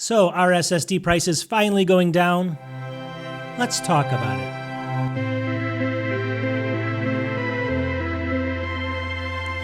So, are SSD prices finally going down? Let's talk about it.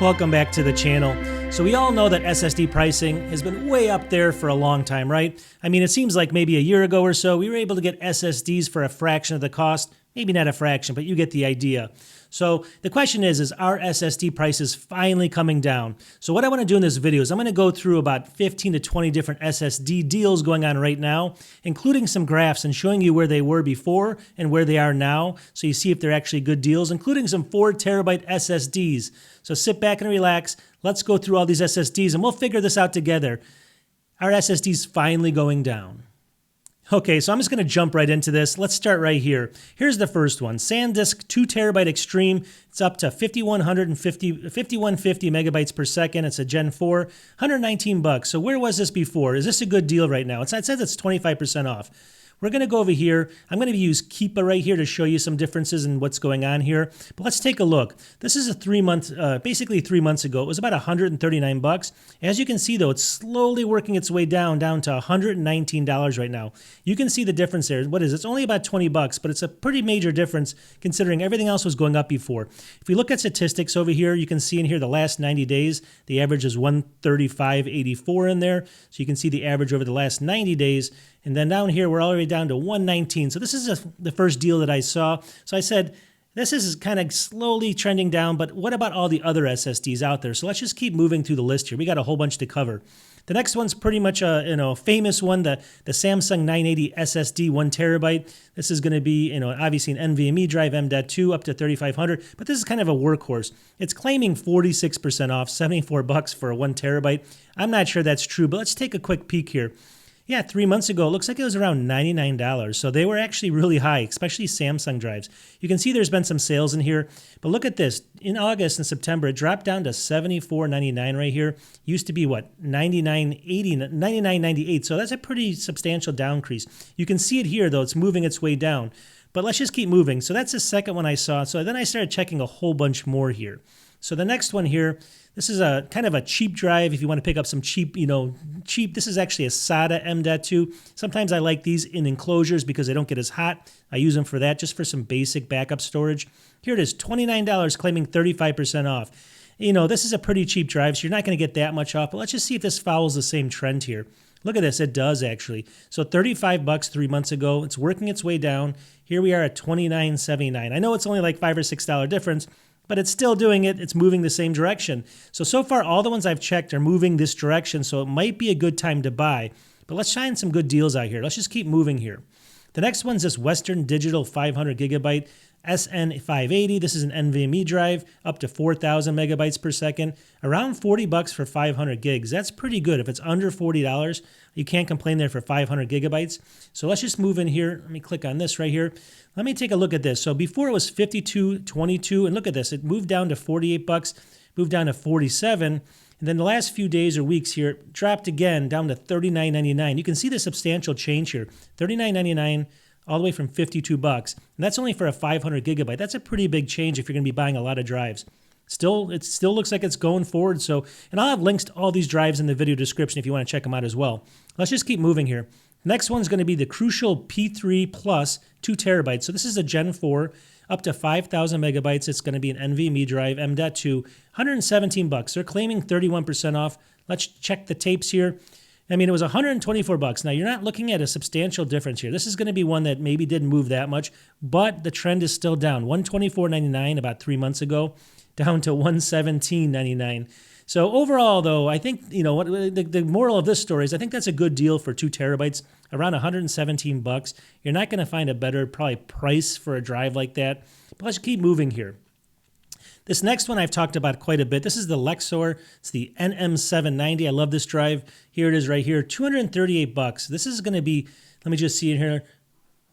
Welcome back to the channel. So we all know that SSD pricing has been way up there for a long time, right? I mean, it seems like maybe a year ago or so, we were able to get SSDs for a fraction of the cost. Maybe not a fraction, but you get the idea. So the question is are SSD prices finally coming down? So what I want to do in this video is I'm going to go through about 15 to 20 different SSD deals going on right now, including some graphs and showing you where they were before and where they are now, so you see if they're actually good deals, including some 4 terabyte SSDs. So sit back and relax. Let's go through all these SSDs and we'll figure this out together. Are SSDs finally going down? Okay, so I'm just going to jump right into this. Let's start right here. Here's the first one. SanDisk 2 terabyte Extreme. It's up to 5150 megabytes per second. It's a Gen 4, 119 bucks. So where was this before? Is this a good deal right now? It says it's 25% off. We're going to go over here. I'm going to use Keepa right here to show you some differences in what's going on here. But let's take a look. This is a basically 3 months ago. It was about 139 bucks. As you can see, though, it's slowly working its way down to $119 right now. You can see the difference there. What is it? It's only about 20 bucks, but it's a pretty major difference considering everything else was going up before. If we look at statistics over here, you can see in here the last 90 days, the average is 135.84 in there. So you can see the average over the last 90 days. And then down here, we're already down to 119. So this is the first deal that I saw. So I said, this is kind of slowly trending down, but what about all the other SSDs out there? So let's just keep moving through the list here. We got a whole bunch to cover. The next one's pretty much a famous one, the Samsung 980 SSD 1 terabyte. This is going to be obviously an NVMe drive M.2 up to 3500, but this is kind of a workhorse. It's claiming 46% off, 74 bucks for a 1 terabyte. I'm not sure that's true, but let's take a quick peek here. Yeah, 3 months ago, it looks like it was around $99. So they were actually really high, especially Samsung drives. You can see there's been some sales in here, but look at this. In August and September, it dropped down to $74.99 right here. Used to be what, $99.98. So that's a pretty substantial downcrease. You can see it here, though. It's moving its way down. But let's just keep moving. So that's the second one I saw. So then I started checking a whole bunch more here. So the next one here, this is a kind of a cheap drive if you want to pick up some cheap, this is actually a SATA M.2. Sometimes I like these in enclosures because they don't get as hot. I use them for that, just for some basic backup storage. Here it is, $29, claiming 35% off. This is a pretty cheap drive, so you're not going to get that much off, but let's just see if this follows the same trend here. Look at this, it does actually. So 35 bucks 3 months ago, it's working its way down. Here we are at $29.79. I know it's only like $5 or $6 difference, but it's still doing it. It's moving the same direction. So far, all the ones I've checked are moving this direction, so it might be a good time to buy. But let's shine some good deals out here. Let's just keep moving here. The next one's this Western Digital 500 gigabyte SN580. This is an NVMe drive, up to 4,000 megabytes per second. Around 40 bucks for 500 gigs. That's pretty good. If it's under $40, you can't complain there for 500 gigabytes. So let's just move in here. Let me click on this right here. Let me take a look at this. So before it was $52.22, and look at this. It moved down to 48 bucks, moved down to 47. And then the last few days or weeks here, it dropped again down to $39.99. You can see the substantial change here. $39.99 all the way from 52 bucks. And that's only for a 500 gigabyte. That's a pretty big change if you're going to be buying a lot of drives. It still looks like it's going forward. And I'll have links to all these drives in the video description if you want to check them out as well. Let's just keep moving here. Next one's going to be the Crucial P3 Plus 2 terabytes. So this is a Gen 4, up to 5,000 megabytes. It's going to be an NVMe drive, M.2, 117 bucks. They're claiming 31% off. Let's check the tapes here. I mean, it was 124 bucks. Now, you're not looking at a substantial difference here. This is going to be one that maybe didn't move that much, but the trend is still down. $124.99 about 3 months ago, down to $117.99. So overall, though, I think, the moral of this story is I think that's a good deal for 2 terabytes, around 117 bucks. You're not going to find a better probably price for a drive like that. But let's keep moving here. This next one I've talked about quite a bit. This is the Lexor. It's the NM790. I love this drive. Here it is right here, 238 bucks. This is going to be, let me just see it here.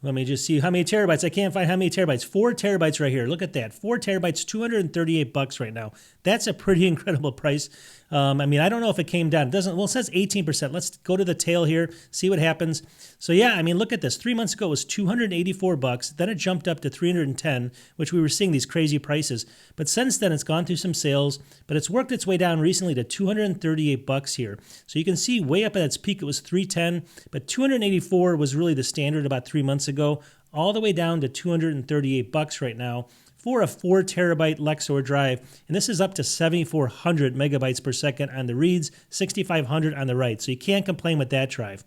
Let me just see how many terabytes. I can't find how many terabytes. 4 terabytes right here. Look at that. 4 terabytes, 238 bucks right now. That's a pretty incredible price. I mean, I don't know if it came down. It doesn't. Well, it says 18%. Let's go to the tail here, see what happens. So yeah, I mean, look at this. 3 months ago it was $284. Then it jumped up to $310, which we were seeing these crazy prices. But since then, it's gone through some sales, but it's worked its way down recently to $238 here. So you can see way up at its peak, it was $310, but $284 was really the standard about 3 months ago, all the way down to $238 right now for a 4 terabyte Lexor drive. And this is up to 7,400 megabytes per second on the reads, 6,500 on the writes. So you can't complain with that drive.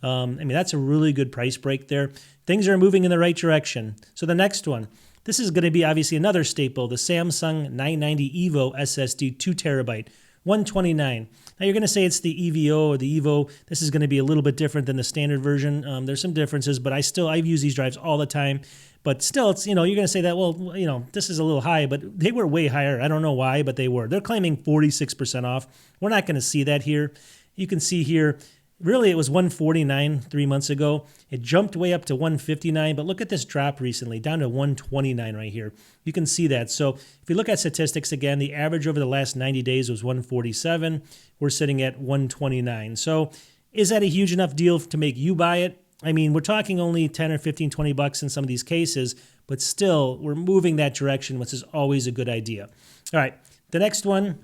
I mean, that's a really good price break there. Things are moving in the right direction. So the next one, this is going to be obviously another staple, the Samsung 990 EVO SSD 2 terabyte, $129. Now you're going to say it's the EVO or the EVO. This is going to be a little bit different than the standard version. There's some differences, but I've used these drives all the time. But still, it's, you're going to say that, well, this is a little high, but they were way higher. I don't know why, but they were. They're claiming 46% off. We're not going to see that here. You can see here, really, it was $149 3 months ago. It jumped way up to $159, but look at this drop recently, down to $129 right here. You can see that. So if you look at statistics again, the average over the last 90 days was $147. We're sitting at $129. So is that a huge enough deal to make you buy it? I mean, we're talking only 10 or 15, 20 bucks in some of these cases, but still, we're moving that direction, which is always a good idea. All right, the next one,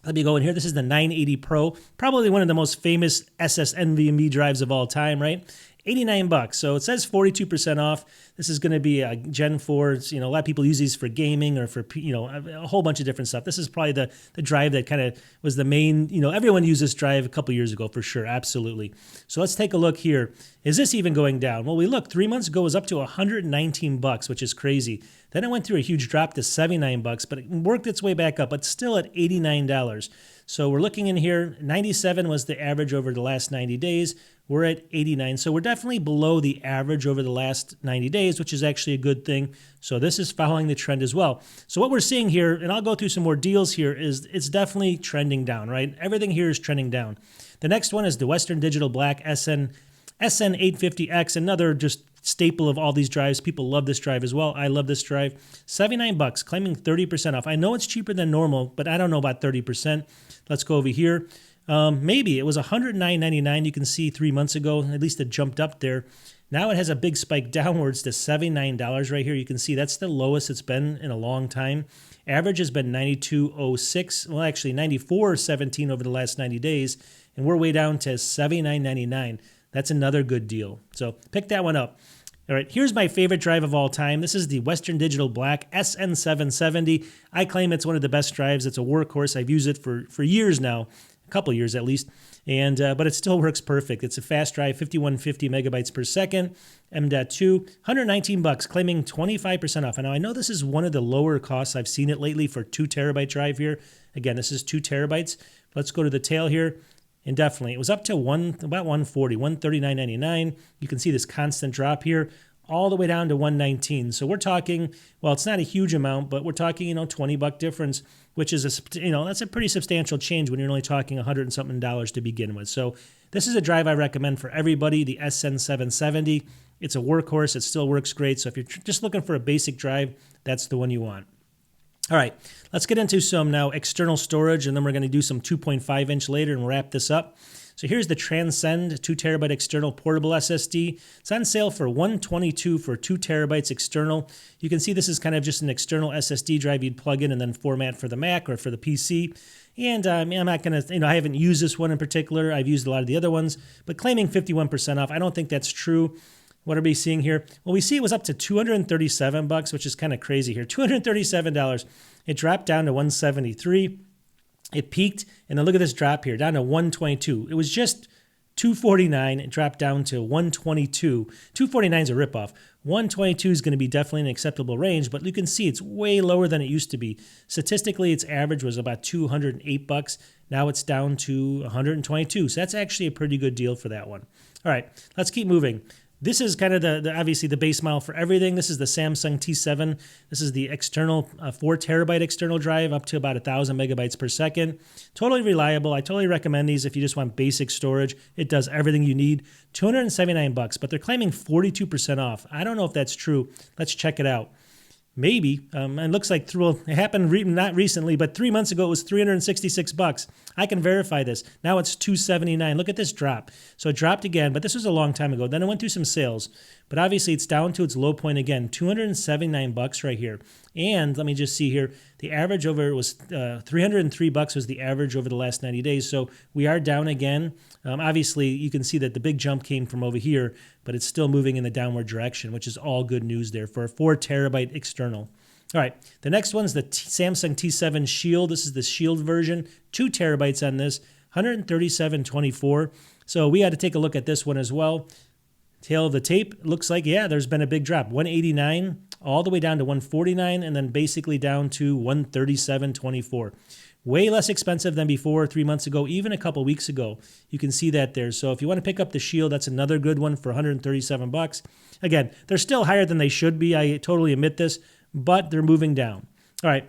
let me go in here. This is the 980 Pro, probably one of the most famous NVMe drives of all time, right? $89. So it says 42% off. This is going to be a Gen 4. A lot of people use these for gaming or for, a whole bunch of different stuff. This is probably the drive that kind of was the main, everyone used this drive a couple years ago for sure. Absolutely. So let's take a look here. Is this even going down? Well, we look 3 months ago it was up to $119, which is crazy. Then it went through a huge drop to $79, but it worked its way back up, but still at $89. So we're looking in here, 97 was the average over the last 90 days. We're at 89. So we're definitely below the average over the last 90 days, which is actually a good thing. So this is following the trend as well. So what we're seeing here, and I'll go through some more deals here, is it's definitely trending down, right? Everything here is trending down. The next one is the Western Digital Black SN850X, another just staple of all these drives. People love this drive as well. I love this drive. $79, claiming 30% off. I know it's cheaper than normal, but I don't know about 30%. Let's go over here. Maybe it was $109.99. You can see 3 months ago, at least it jumped up there. Now it has a big spike downwards to $79 right here. You can see that's the lowest it's been in a long time. Average has been $92.06. Well, actually $94.17 over the last 90 days. And we're way down to $79.99. That's another good deal. So pick that one up. All right, here's my favorite drive of all time. This is the Western Digital Black SN770. I claim it's one of the best drives. It's a workhorse. I've used it for years now, a couple years at least, and but it still works perfect. It's a fast drive, 5150 megabytes per second, M.2, $119, claiming 25% off. And now I know this is one of the lower costs. I've seen it lately for 2 terabyte drive here. Again, this is 2 terabytes. Let's go to the tail here. And definitely, it was up to about $140, $139.99. You can see this constant drop here, all the way down to $119. So we're talking, well, it's not a huge amount, but we're talking, $20 difference, which is that's a pretty substantial change when you're only talking $100 and something to begin with. So this is a drive I recommend for everybody, the SN770. It's a workhorse. It still works great. So if you're just looking for a basic drive, that's the one you want. All right, let's get into some now external storage, and then we're going to do some 2.5 inch later and wrap this up. So here's the Transcend 2 terabyte external portable SSD. It's on sale for $122 for 2 terabytes external. You can see this is kind of just an external SSD drive you'd plug in and then format for the Mac or for the PC. And I'm not going to, I haven't used this one in particular. I've used a lot of the other ones, but claiming 51% off, I don't think that's true. What are we seeing here? Well, we see it was up to $237, which is kind of crazy here. $237. It dropped down to $173. It peaked, and then look at this drop here, down to $122. It was just $249. It dropped down to $122. $249 is a ripoff. $122 is going to be definitely an acceptable range, but you can see it's way lower than it used to be. Statistically, its average was about $208. Now it's down to $122. So that's actually a pretty good deal for that one. All right, let's keep moving. This is kind of obviously the base model for everything. This is the Samsung T7. This is the external 4 terabyte external drive up to about 1,000 megabytes per second. Totally reliable. I totally recommend these if you just want basic storage. It does everything you need. $279, but they're claiming 42% off. I don't know if that's true. Let's check it out. Maybe. It looks like it happened not recently, but 3 months ago it was $366. I can verify this. Now it's $279. Look at this drop. So it dropped again, but this was a long time ago. Then it went through some sales, but obviously it's down to its low point again, $279 right here. And let me just see here. The average over it was $303 was the average over the last 90 days. So we are down again. Obviously, you can see that the big jump came from over here, but it's still moving in the downward direction, which is all good news there for a 4 terabyte external. All right, the next one's the Samsung T7 Shield. This is the Shield version, 2 terabytes on this, $137.24. So we had to take a look at this one as well. Tail of the tape, looks like, yeah, there's been a big drop. 189 all the way down to 149 and then basically down to 137.24. Way less expensive than before 3 months ago, even a couple weeks ago. You can see that there. So if you want to pick up the Shield, that's another good one for $137. Again, they're still higher than they should be. I totally admit this, but they're moving down. All right.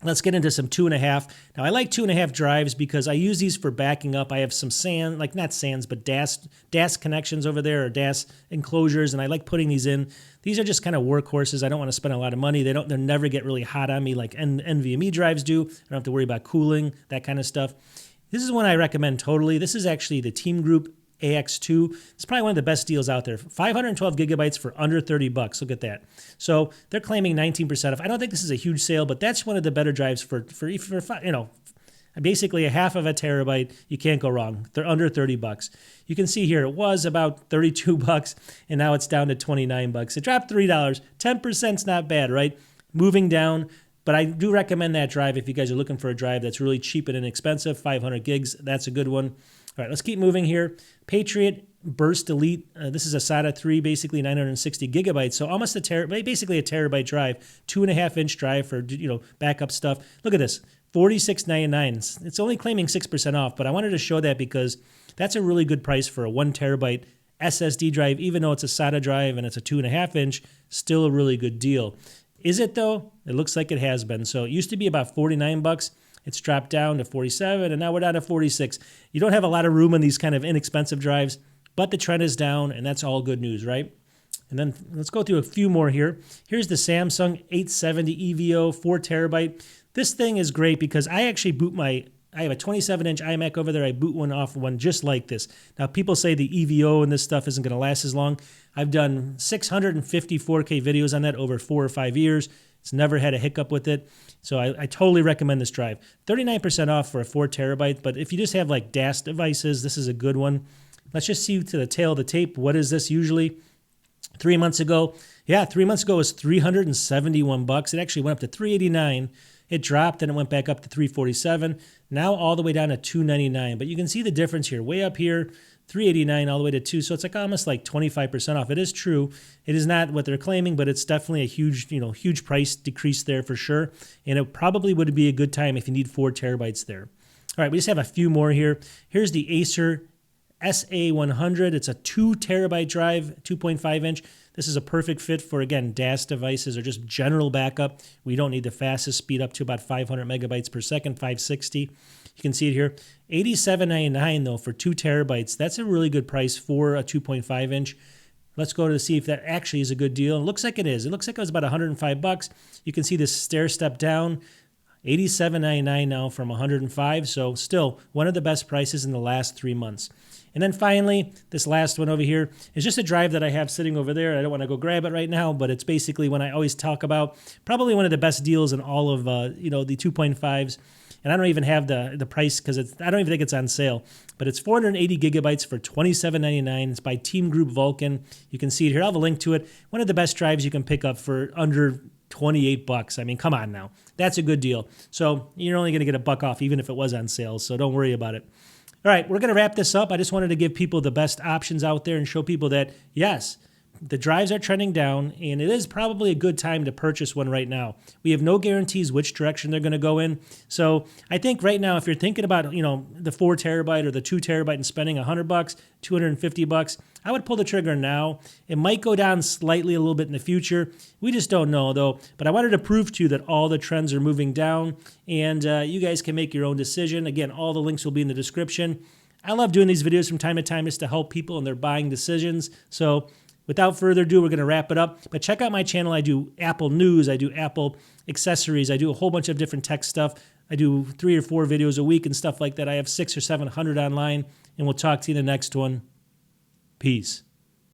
Let's get into some 2.5. Now, I like 2.5 drives because I use these for backing up. I have some SAN, like not SANs, but DAS connections over there or DAS enclosures, and I like putting these in. These are just kind of workhorses. I don't want to spend a lot of money. They never get really hot on me like NVMe drives do. I don't have to worry about cooling, that kind of stuff. This is one I recommend totally. This is actually the Team Group AX2. It's probably one of the best deals out there. 512 gigabytes for under $30. Look at that. So they're claiming 19% off. I don't think this is a huge sale, but that's one of the better drives for basically a half of a terabyte. You can't go wrong. They're under $30. You can see here it was about $32 and now it's down to $29. It dropped $3. 10% is not bad, right? Moving down. But I do recommend that drive if you guys are looking for a drive that's really cheap and inexpensive, 500 gigs. That's a good one. All right, let's keep moving here. Patriot Burst Elite. This is a SATA 3, basically 960 gigabytes. So almost basically a terabyte drive, 2.5-inch drive for backup stuff. Look at this, $46.99. It's only claiming 6% off, but I wanted to show that because that's a really good price for a 1 terabyte SSD drive, even though it's a SATA drive and it's a 2.5-inch, still a really good deal. Is it though? It looks like it has been. So it used to be about $49. It's dropped down to 47, and now we're down to 46. You don't have a lot of room on these kind of inexpensive drives, but the trend is down, and that's all good news, right? And then let's go through a few more here. Here's the Samsung 870 EVO 4 terabyte. This thing is great because I actually I have a 27-inch iMac over there. I boot one off one just like this. Now, people say the EVO and this stuff isn't going to last as long. I've done 650 4K videos on that over 4 or 5 years. It's never had a hiccup with it. So I totally recommend this drive. 39% off for a 4 terabyte, but if you just have like DAS devices, this is a good one. Let's just see to the tail of the tape. What is this usually? 3 months ago, yeah, 3 months ago it was $371. It actually went up to $389. It dropped and it went back up to $347. Now all the way down to $299. But you can see the difference here. Way up here, $389 all the way to $2. So it's like almost like 25% off. It is true. It is not what they're claiming, but it's definitely a huge price decrease there for sure. And it probably would be a good time if you need 4 terabytes there. All right, we just have a few more here. Here's the Acer SA100. It's a 2 terabyte drive, 2.5-inch. This is a perfect fit for, again, DAS devices or just general backup. We don't need the fastest speed up to about 500 megabytes per second, 560. You can see it here. $87.99 though for 2 terabytes. That's a really good price for a 2.5-inch. Let's go to see if that actually is a good deal. It looks like it is. It looks like it was about $105. You can see this stair step down. $87.99 now from $105. So still one of the best prices in the last 3 months. And then finally, this last one over here is just a drive that I have sitting over there. I don't want to go grab it right now, but it's basically one I always talk about. Probably one of the best deals in all of the 2.5s. And I don't even have the price because I don't even think it's on sale. But it's 480 gigabytes for $27.99. It's by Team Group Vulcan. You can see it here. I'll have a link to it. One of the best drives you can pick up for under $28. I mean, come on now. That's a good deal. So you're only going to get $1 off even if it was on sale. So don't worry about it. All right, we're going to wrap this up. I just wanted to give people the best options out there and show people that, yes, the drives are trending down, and it is probably a good time to purchase one right now. We have no guarantees which direction they're going to go in. So I think right now, if you're thinking about, the 4 terabyte or the 2 terabyte and spending $100, $250, I would pull the trigger now. It might go down slightly a little bit in the future. We just don't know, though. But I wanted to prove to you that all the trends are moving down, and you guys can make your own decision. Again, all the links will be in the description. I love doing these videos from time to time just to help people in their buying decisions. So without further ado, we're going to wrap it up. But check out my channel. I do Apple news. I do Apple accessories. I do a whole bunch of different tech stuff. I do 3 or 4 videos a week and stuff like that. I have 600 or 700 online, and we'll talk to you in the next one. Peace.